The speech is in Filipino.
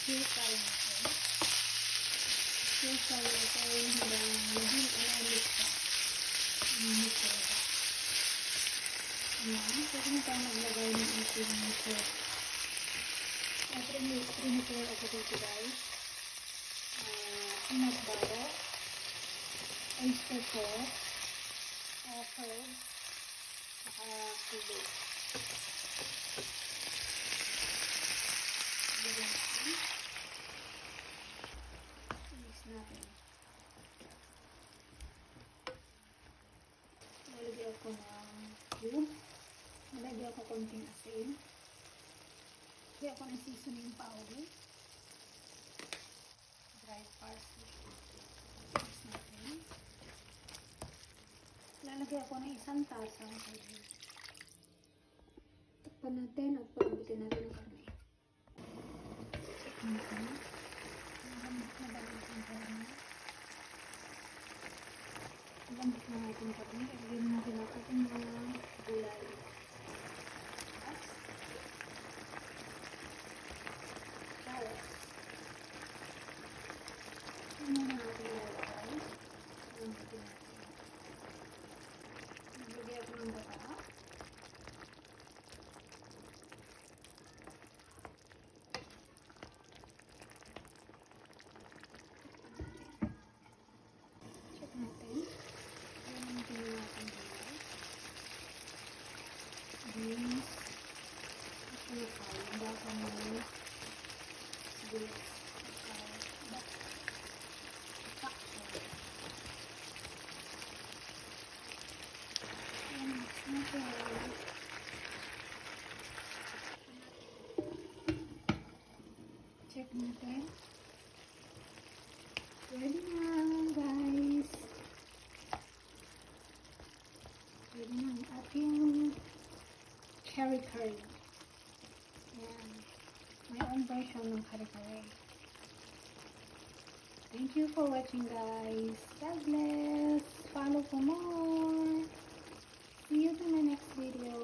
Stir-fry natin. Stir-fry natin hanggang maging ulit pa. Ulit pa. Ayan. Pwede na tayo maglagay ng ating mixer. Prepare ako dito guys. Peanut butter, oyster sauce, herbs, saka tubig. Lagyan natin. Mix natin. Nalagyan ako ng cube. Nalagyan ako konting asin. Lagyan ako ng seasoning powder. Dried parsley. Mix natin. Lalagay ako ng isang tasa ng tubig. Takpan natin at pag-abutin natin ang karne. Check natin. Lambot na ba natin karne? Lambot na natin karne. Lagyan natin ang ating mga gulay. Carrots. Ito na natin ilalagay. Lambutin natin. Naglagay ako ng bata. Check natin. Lambutin natin gulay. Beans. Ito na tayo. Baka mo sibuyas. Check natin. Ready na guys. Ready na ang ating curry curry. Ayan. My own version ng curry curry. Thank you for watching guys. God bless. Follow for more. See you to my next video.